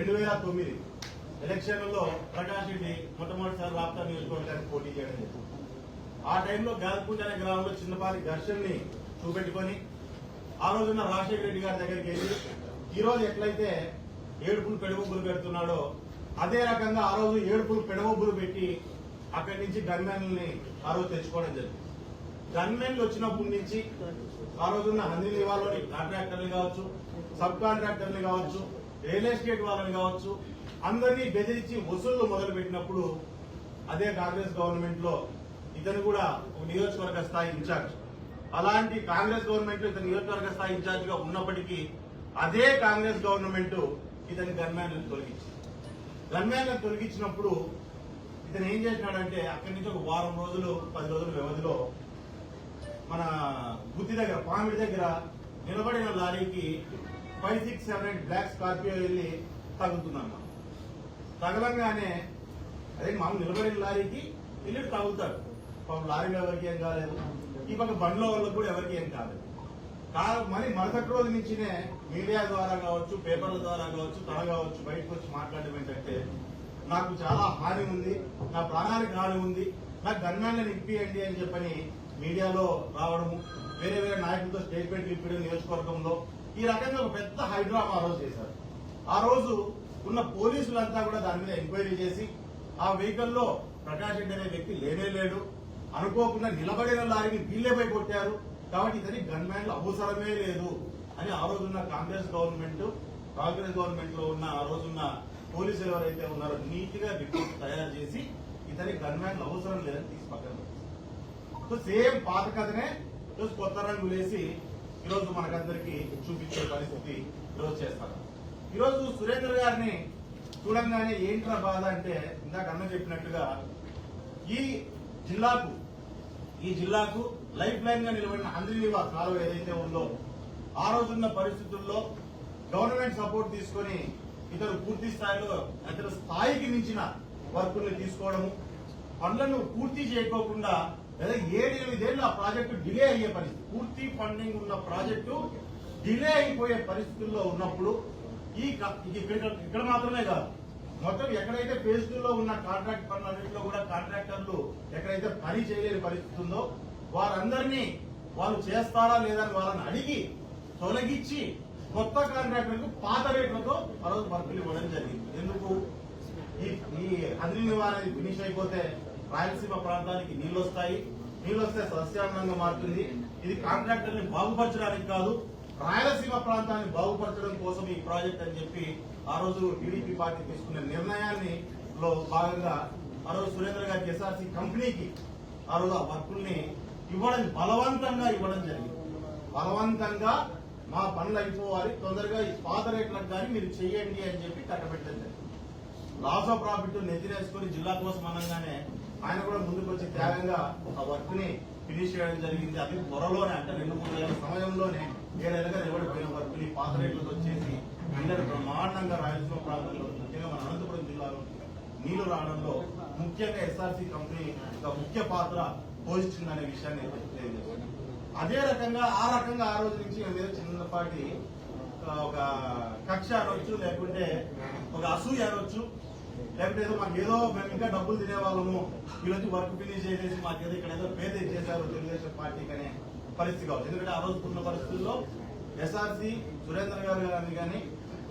2009 ఎలక్షన్లలో ప్రకాష్ రెడ్డి మొట్టమొదటిసారి రాప్తా నియోజకవర్గానికి పోటీ చేయడం జరిగింది. ఆ టైంలో గాల్పూంజ్ అనే గ్రామంలో చిన్నపాటి ఘర్షణని చూపెట్టుకొని ఆ రోజున రాజశేఖర రెడ్డి గారి దగ్గరికి వెళ్ళి ఈ రోజు ఎట్లయితే ఏడుపులు పెడబొబ్బులు పెడుతున్నాడో అదే రకంగా ఆ రోజు ఏడుపులు పెడబొబ్బులు పెట్టి అక్కడి నుంచి గన్మెన్లని ఆ రోజు తెచ్చుకోవడం జరిగింది. గన్మెన్లు వచ్చినప్పటి నుంచి ఆ రోజున్న హంద్రీనివాలోని కాంట్రాక్టర్లు కావచ్చు, సబ్ కాంట్రాక్టర్లు కావచ్చు, రియల్ ఎస్టేట్ వాళ్ళని కావచ్చు, అందరినీ బెదిరించి వసూళ్లు మొదలు పెట్టినప్పుడు అదే కాంగ్రెస్ గవర్నమెంట్ లో ఇతను కూడా ఒక నియోజకవర్గ స్థాయి ఇన్ఛార్జ్. అలాంటి కాంగ్రెస్ గవర్నమెంట్ లో ఇతను నియోజకవర్గ స్థాయి ఇన్ఛార్జ్ గా ఉన్నప్పటికీ అదే కాంగ్రెస్ గవర్నమెంట్ ఇతని గన్మ్యాన్లను తొలగించింది. గన్మ్యాన్లను తొలగించినప్పుడు ఇతను ఏం చేసినాడంటే అక్కడి నుంచి ఒక వారం రోజులు 10 రోజుల వ్యవధిలో మన గుత్తి దగ్గర పామిడి దగ్గర నిలబడిన లారీకి 5, 6, 7 బ్లాక్ స్కార్పియో వెళ్ళి తగులుతుందన్నమాట. తగలంగానే అదే మామూలు నిలబడిన లారీకి వెళ్ళి తగులుతాడు. పాపం లారీలో ఎవరికి ఏం కాలేదు, ఈ పక్క బండ్లో వాళ్ళకు కూడా ఎవరికి ఏం కాలేదు. మరి మరుసటి రోజు నుంచినే మీడియా ద్వారా కావచ్చు, పేపర్ల ద్వారా కావచ్చు, తన కావచ్చు బయటకు వచ్చి మాట్లాడడం ఏంటంటే నాకు చాలా హాని ఉంది, నా ప్రాణానికి హాని ఉంది, నాకు గన్మ్యాన్లను ఇప్పియండి అని చెప్పని మీడియాలో రావడము, వేరే వేరే నాయకులతో స్టేట్మెంట్లు ఇప్పడం నియోజకవర్గంలో ఈ రకంగా ఒక పెద్ద హైడ్రామా ఆ రోజు చేశారు. ఆ రోజు ఉన్న పోలీసులంతా కూడా దాని మీద ఎంక్వైరీ చేసి ఆ వెహికల్లో ప్రకాష్ రెడ్డి అనే వ్యక్తి లేనే లేడు, అనుకోకుండా నిలబడిన లారీని వీళ్లేపై కొట్టారు కాబట్టి ఇతని గన్మ్యాన్లు అవసరమే లేదు అని ఆ రోజున్న కాంగ్రెస్ గవర్నమెంట్ లో ఉన్న ఆ రోజున్న పోలీసులు ఎవరైతే ఉన్నారో నీట్ గా రిపోర్ట్ తయారు చేసి ఇతని గన్మ్యాన్లు అవసరం లేదని తీసి పక్కన పెట్టారు. సేమ్ పాత కథనే ఈరోజు కొత్త రంగులు వేసి ఈరోజు మనకందరికీ చూపించే పరిస్థితి ఈరోజు చేస్తారు. ఈరోజు సురేందర్ గారిని చూడంగానే ఏంట్రా బాధ అంటే ఇందాక అన్న చెప్పినట్టుగా ఈ జిల్లాకు లైఫ్ లైన్ గా నిలబడిన హంద్రీనివాస్ కాలువ ఏదైతే ఉందో ఆ రోజున్న పరిస్థితుల్లో గవర్నమెంట్ సపోర్ట్ తీసుకుని ఇతరు పూర్తి స్థాయిలో ఇతర స్థాయికి మించిన వర్కుల్ని తీసుకోవడము, పనులను పూర్తి చేయకోకుండా లేదా 7-8 ఏళ్ళు ఆ ప్రాజెక్టు డిలే అయ్యే పరిస్థితి, పూర్తి ఫండింగ్ ఉన్న ప్రాజెక్టు డిలే అయిపోయే పరిస్థితుల్లో ఉన్నప్పుడు ఇక్కడ మాత్రమే కాదు మొత్తం ఎక్కడైతే ఫేజ్ 2 లో ఉన్న కాంట్రాక్ట్ పనులన్నింటిలో కూడా కాంట్రాక్టర్లు ఎక్కడైతే పని చేయలేని పరిస్థితి ఉందో వారందరినీ వాళ్ళు చేస్తారా లేదని వాళ్ళని అడిగి తొలగించి కొత్త కాంట్రాక్టర్లకు పాత రేట్లతో ఆ రోజు వర్కులు ఇవ్వడం జరిగింది. ఎందుకు ఈ హంద్రీనివాస్ అనేది ఫినిష్ అయిపోతే రాయలసీమ ప్రాంతానికి నీళ్లు వస్తే సస్యానందంగా మారుతుంది. ఇది కాంట్రాక్టర్ని బాగుపరచడానికి కాదు, రాయలసీమ ప్రాంతాన్ని బాగుపరచడం కోసం ఈ ప్రాజెక్ట్ అని చెప్పి ఆ రోజు టీడీపీ పార్టీ తీసుకున్న నిర్ణయాన్ని లో భాగంగా ఆ రోజు సురేంద్ర గారికి ఎస్ఆర్సీ కంపెనీకి ఆ రోజు ఆ వర్కుల్ని బలవంతంగా ఇవ్వడం జరిగింది. బలవంతంగా మా పనులు అయిపోవాలి, తొందరగా ఈ పాత రేట్లకు కానీ మీరు చెయ్యండి అని చెప్పి కట్టబెట్టడం జరిగింది. లాస్ ఆఫ్ ప్రాఫిట్ నెత్తినేసుకుని జిల్లా కోసం అనగానే ఆయన కూడా ముందుకు వచ్చి త్యాగంగా ఆ వర్క్ ని ఫినిష్ చేయడం జరిగింది. అది త్వరలోనే అంటే 2-3 ఏళ్ల సమయంలోనే 7 ఏళ్ళుగా నిలబడిపోయిన వర్క్ ని పాత రేట్లతో వచ్చేసి నీళ్ళని బ్రహ్మాండంగా రాయలసీమ ప్రాంతంలో ముఖ్యంగా మన అనంతపురం జిల్లాలో నీళ్లు రావడంలో ముఖ్యంగా ఎస్ఆర్సీ కంపెనీ ఒక ముఖ్య పాత్ర పోషించిందనే విషయాన్ని తెలియజేస్తుంది. అదే రకంగా ఆ రోజు నుంచి మీద చిన్నపాటి ఒక కక్ష అనొచ్చు, లేకుంటే ఒక అసూయ అనొచ్చు, లేకపోతే ఏదో మాకు మేము ఇంకా డబ్బులు తినేవాళ్ళము, ఈరోజు వర్క్ ఫినిష్ చేసేసి మాకేదో ఇక్కడ ఏదో పేద చేశారు తెలుగుదేశం పార్టీకి అనే పరిస్థితి కావచ్చు. ఎందుకంటే ఆ రోజు ఉన్న పరిస్థితుల్లో ఎస్ఆర్సీ సురేంద్ర గారు కానీ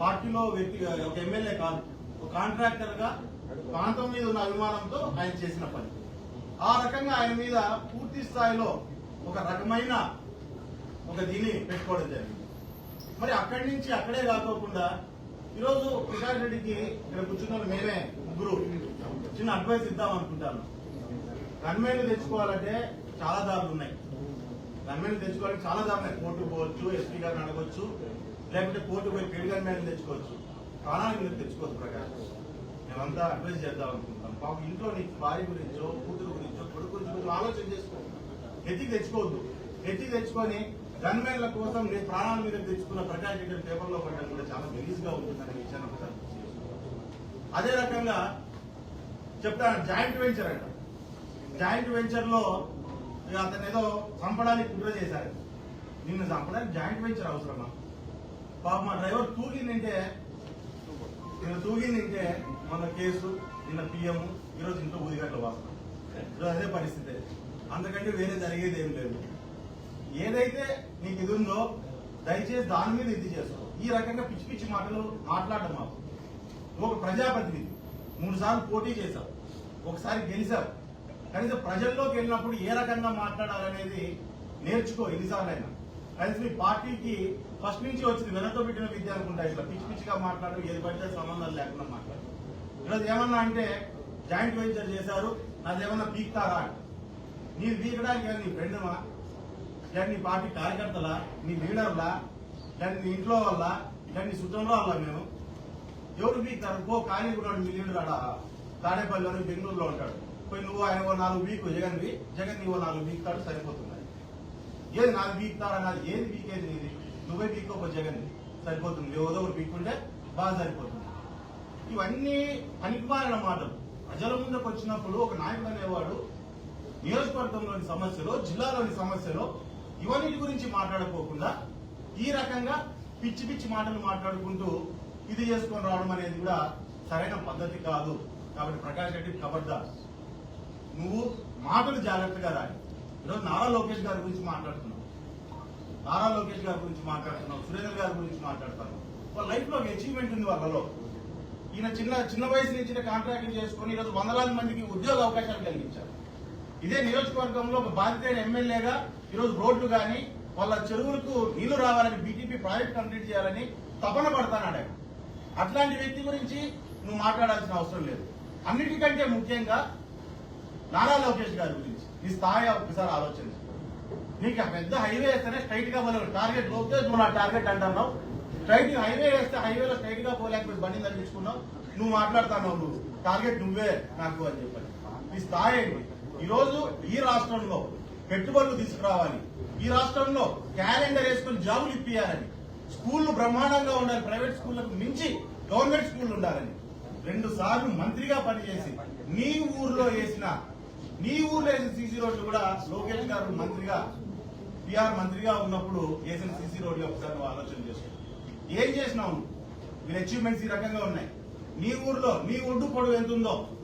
పార్టీలో వ్యక్తి ఒక ఎమ్మెల్యే కాదు, ఒక కాంట్రాక్టర్ గా ప్రాంతం మీద ఉన్న అభిమానంతో ఆయన చేసిన పని. ఆ రకంగా ఆయన మీద పూర్తి స్థాయిలో ఒక రకమైన ఒక దీన్ని పెట్టుకోవడం జరిగింది. మరి అక్కడి నుంచి అక్కడే కాకోకుండా ఈరోజు ప్రకాష్ రెడ్డికి ఇక్కడ కూర్చున్న మేమే ముగ్గురు చిన్న అడ్వైస్ ఇద్దాం అనుకుంటాను. గన్మెన్లు తెచ్చుకోవాలంటే చాలా దారులు ఉన్నాయి. గన్మెన్లు తెచ్చుకోవాలంటే చాలా దారులు ఉన్నాయి. కోర్టుకు పోవచ్చు, ఎస్పీ గారిని అడగొచ్చు, లేకుంటే కోర్టుకు పోయి పెళ్లి గన్మెన్లు తెచ్చుకోవచ్చు. ప్రాణాలు మీరు తెచ్చుకోవచ్చు. ప్రకాష్ మేమంతా అడ్వైస్ చేద్దాం అనుకుంటాం. పాపం ఇంట్లో నీకు భార్య గురించో, కూతురు గురించో, కొడుకు గురించి ఆలోచన చేసుకో. ఎత్తికి తెచ్చుకోవద్దు. ఎత్తికి తెచ్చుకొని గన్మెన్ల కోసం నేను ప్రాణాల మీద తెచ్చుకున్న ప్రకాష్ రెడ్డి పేపర్లో పడడం కూడా చాలా గలీజ్ గా ఉంటుందనే విషయాన్ని ఒకసారి. అదే రకంగా చెప్తాను, జాయింట్ వెంచర్ అంట. జాయింట్ వెంచర్ లో అతను ఏదో చంపడానికి కుట్ర చేశారు. నిన్ను చంపడానికి జాయింట్ వెంచర్ అవసరమా? పాప మా డ్రైవర్ తూగిందంటే తూగింది తింటే మన కేసు నిన్న పిఎం ఈరోజు ఇంట్లో ఊదిగట్ల వాసన ఈరోజు అదే పరిస్థితి. అంతకంటే వేరే జరిగేది ఏం లేదు. ఏదైతే నీకు ఇది ఉందో దయచేసి దాని మీద ఇది చేసుకో. ఈ రకంగా పిచ్చి పిచ్చి మాటలు మాట్లాడడం మాకు. నువ్వు ఒక ప్రజాప్రతినిధి, 3 సార్లు పోటీ చేశావు, ఒకసారి గెలిచావు. కనీసం ప్రజల్లోకి వెళ్ళినప్పుడు ఏ రకంగా మాట్లాడాలనేది నేర్చుకో. ఎన్నిసార్లు అయినా కనీసం మీ పార్టీకి ఫస్ట్ నుంచి వచ్చింది వెనతో పెట్టిన విద్య అనుకుంటా. ఇట్లా పిచ్చి పిచ్చిగా మాట్లాడు, ఏది పడితే సంబంధాలు లేకుండా మాట్లాడు. ఈరోజు ఏమన్నా అంటే జాయింట్ వెంచర్ చేశారు, నాదేమన్నా పీక్తారా? నీకు పీకడానికి నీ ఫ్రెండ్మా, లేదా నీ పార్టీ కార్యకర్తలా, నీ లీడర్లా, లేదా నీ ఇంట్లో వల్ల, లేదా నీ సుతంలో వల్ల మేము ఎవరు పీక్తారు? పో ఖాళీ ఉన్నాడు మీ లీడర్ ఆడ తాడేపల్లిలోని బెంగళూరులో ఉంటాడు. పోయి నువ్వు ఆయన 4 వీక్ జగన్ నీవు 4 వీక్తాడు సరిపోతుంది. ఏది 4 వీక్తారా? నాది ఏది వీకేది నీది? నువ్వే వీక్కోక జగన్ సరిపోతుంది. ఏదో ఒకటి వీక్కుంటే బాగా సరిపోతుంది. ఇవన్నీ పనికిమాలిన మాటలు. ప్రజల ముందుకు వచ్చినప్పుడు ఒక నాయకుడు అనేవాడు నియోజకవర్గంలోని సమస్యలు, జిల్లాలోని సమస్యలు ఇవన్నిటి గురించి మాట్లాడుకోకుండా ఈ రకంగా పిచ్చి పిచ్చి మాటలు మాట్లాడుకుంటూ ఇది చేసుకొని రావడం అనేది కూడా సరైన పద్ధతి కాదు. కాబట్టి ప్రకాష్ రెడ్డి ఖబర్దార్, నువ్వు మాటలు జాగ్రత్తగా రాయి. ఈరోజు నారా లోకేష్ గారి గురించి మాట్లాడుతున్నావు, సురేంద్ర గారి గురించి మాట్లాడుతున్నావు. వాళ్ళ లైఫ్ లో అచీవ్మెంట్ ఉంది వాళ్ళలో. ఈయన చిన్న వయసు నుంచి కాంట్రాక్ట్ చేసుకుని ఈరోజు వందలాది మందికి ఉద్యోగ అవకాశాలు కలిగించారు. ఇదే నియోజకవర్గంలో ఒక బాధితైన ఎమ్మెల్యేగా ఈరోజు రోడ్లు కానీ వాళ్ళ చెరువులకు నీళ్లు రావాలని, బీటీపీ ప్రాజెక్ట్ కంప్లీట్ చేయాలని తపన పడతానాడు ఆయన. అట్లాంటి వ్యక్తి గురించి నువ్వు మాట్లాడాల్సిన అవసరం లేదు. అన్నిటికంటే ముఖ్యంగా నారా లోకేష్ గారి గురించి నీ స్థాయి ఒకసారి ఆలోచించు. నీకు పెద్ద హైవే వేస్తేనే స్ట్రైట్ గా పోలే టార్గెట్ లోకేష్, నువ్వు నా టార్గెట్ అంటున్నావు. స్ట్రైట్ హైవే వేస్తే హైవేలో స్ట్రైట్ గా పోలేకపోయి బండి తగ్గించుకున్నావు. నువ్వు మాట్లాడుతున్నావు, నువ్వు టార్గెట్ నువ్వే నాకు అని చెప్పాలి. నీ స్థాయి ఏంటి? ఈ రోజు ఈ రాష్ట్రంలో పెట్టుబడులు తీసుకురావాలి, ఈ రాష్ట్రంలో క్యాలెండర్ వేసుకుని జాబులు ఇప్పియాలని, స్కూళ్లు బ్రహ్మాండంగా ఉండాలి, ప్రైవేట్ స్కూళ్లకు మించి గవర్నమెంట్ స్కూళ్లు ఉండాలని 2 సార్లు మంత్రిగా పనిచేసి నీ ఊర్లో వేసిన సీసీ రోడ్లు కూడా లోకేష్ గారు మంత్రిగా పిఆర్ మంత్రిగా ఉన్నప్పుడు వేసిన సీసీ రోడ్లు ఒకసారి నువ్వు ఆలోచన చేసుకో. ఏం చేసినావు? మీరు అచీవ్మెంట్స్ ఈ రకంగా ఉన్నాయి. నీ ఊర్లో నీ ఒడ్డు పొడవు ఎంత ఉందో